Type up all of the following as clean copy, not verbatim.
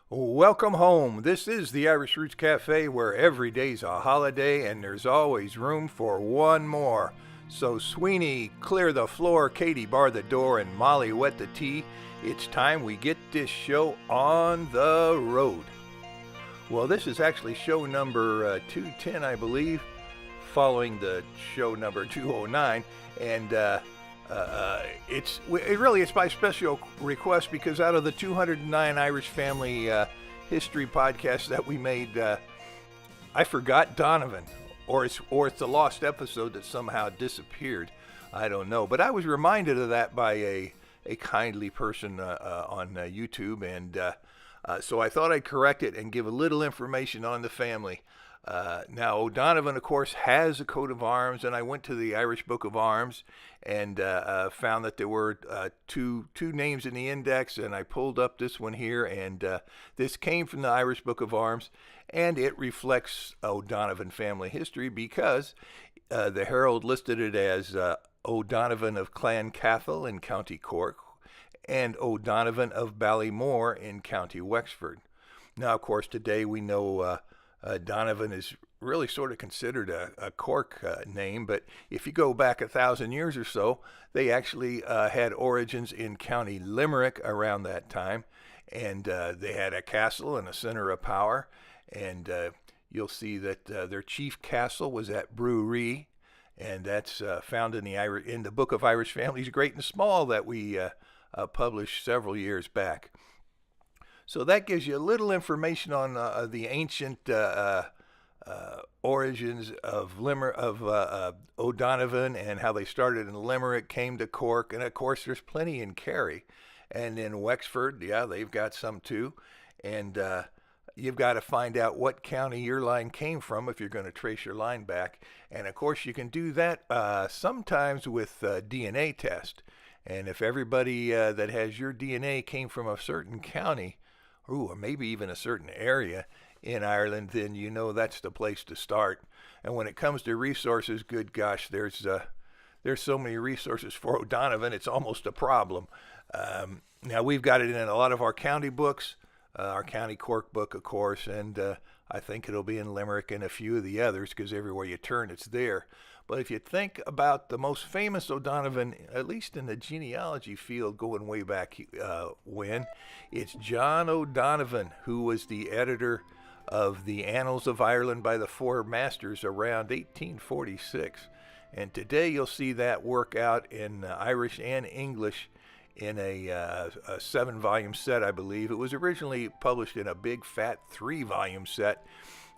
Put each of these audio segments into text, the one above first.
Welcome home. This is the Irish Roots Cafe where every day's a holiday and there's always room for one more. So, Sweeney, clear the floor, Katie, bar the door, and Molly, wet the tea. It's time we get this show on the road. Well, this is actually show number 210, I believe, following the show number 209. And it's by special request because out of the 209 Irish family history podcasts that we made, I forgot Donovan, or it's the lost episode that somehow disappeared. I don't know, but I was reminded of that by a kindly person on YouTube, and so I thought I'd correct it and give a little information on the family. Now, O'Donovan, of course, has a coat of arms, and I went to the Irish Book of Arms and found that there were two names in the index, and I pulled up this one here, and this came from the Irish Book of Arms, and it reflects O'Donovan family history because the Herald listed it as O'Donovan of Clan Cathal in County Cork and O'Donovan of Ballymore in County Wexford. Now, of course, today we know Donovan is really sort of considered a Cork name, but if you go back 1,000 years or so, they actually had origins in County Limerick around that time, and they had a castle and a center of power, and you'll see that their chief castle was at Brewery, and that's found in the Book of Irish Families, Great and Small, that we published several years back. So that gives you a little information on the ancient origins of O'Donovan and how they started in Limerick, came to Cork, and of course there's plenty in Kerry. And in Wexford, yeah, they've got some too. And you've got to find out what county your line came from if you're going to trace your line back. And of course you can do that sometimes with DNA test. And if everybody that has your DNA came from a certain county, or maybe even a certain area in Ireland, then you know that's the place to start. And when it comes to resources, good gosh, there's so many resources for O'Donovan, it's almost a problem. Now, we've got it in a lot of our county books, our County Cork book, of course, and I think it'll be in Limerick and a few of the others because everywhere you turn, it's there. But if you think about the most famous O'Donovan, at least in the genealogy field going way back when, it's John O'Donovan, who was the editor of the Annals of Ireland by the Four Masters around 1846. And today you'll see that work out in Irish and English in a 7-volume set, I believe. It was originally published in a big, fat 3-volume set.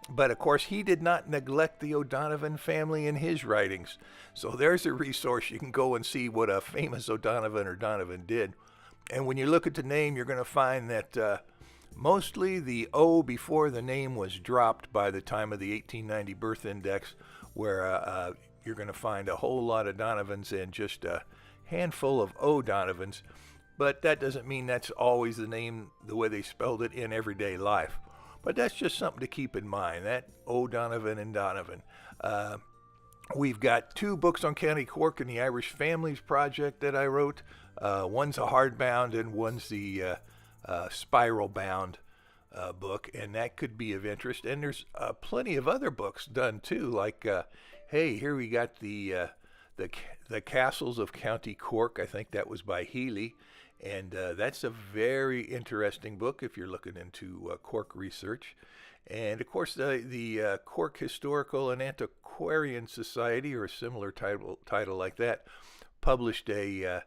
But, of course, he did not neglect the O'Donovan family in his writings. So there's a resource. You can go and see what a famous O'Donovan or Donovan did. And when you look at the name, you're going to find that mostly the O before the name was dropped by the time of the 1890 birth index, where you're going to find a whole lot of Donovans and just a handful of O'Donovans. But that doesn't mean that's always the name, the way they spelled it in everyday life. But that's just something to keep in mind, that O'Donovan and Donovan. We've got 2 books on County Cork in the Irish Families Project that I wrote. One's a hardbound and one's the spiral-bound book, and that could be of interest. And there's plenty of other books done, too, like, hey, here we got the Castles of County Cork. I think that was by Healy. And that's a very interesting book if you're looking into Cork research. And, of course, the Cork Historical and Antiquarian Society, or a similar title like that, published a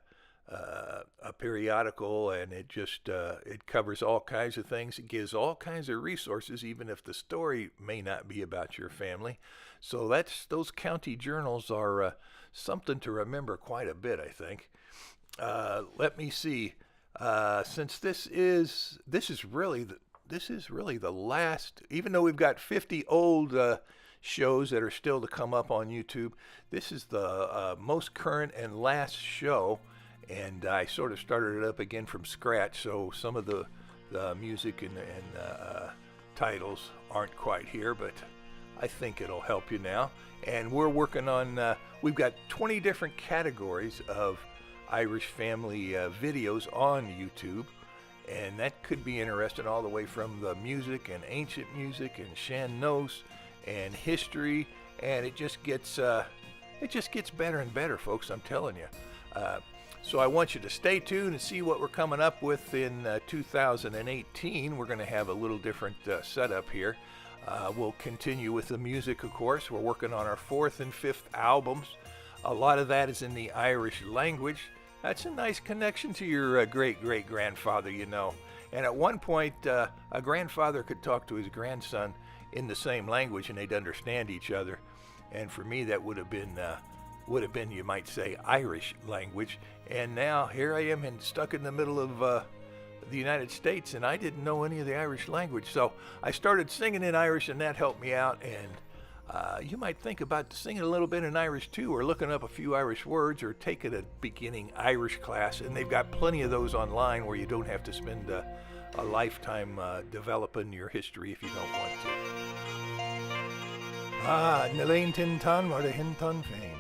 periodical, and it just it covers all kinds of things. It gives all kinds of resources, even if the story may not be about your family. So those county journals are something to remember quite a bit, I think. Let me see. Since this is really the last, even though we've got 50 old shows that are still to come up on YouTube, this is the most current and last show, and I sort of started it up again from scratch, so some of the music and titles aren't quite here, but I think it'll help you now. And we're working on, we've got 20 different categories of Irish family videos on YouTube, And that could be interesting, all the way from the music and ancient music and sean-nós and history, and it just gets better and better, folks. I'm telling you. So I want you to stay tuned and see what we're coming up with in 2018. We're going to have a little different setup here. We'll continue with the music, of course. We're working on our 4th and 5th albums. A lot of that is in the Irish language. That's a nice connection to your great-great-grandfather, you know. And at one point, a grandfather could talk to his grandson in the same language, and they'd understand each other. And for me, that would have been, you might say, Irish language. And now here I am stuck in the middle of the United States, and I didn't know any of the Irish language. So I started singing in Irish, and that helped me out. And you might think about singing a little bit in Irish too, or looking up a few Irish words, or taking a beginning Irish class. And they've got plenty of those online where you don't have to spend a lifetime developing your history if you don't want to. Nalain Tintan, Marda Hinton Fame.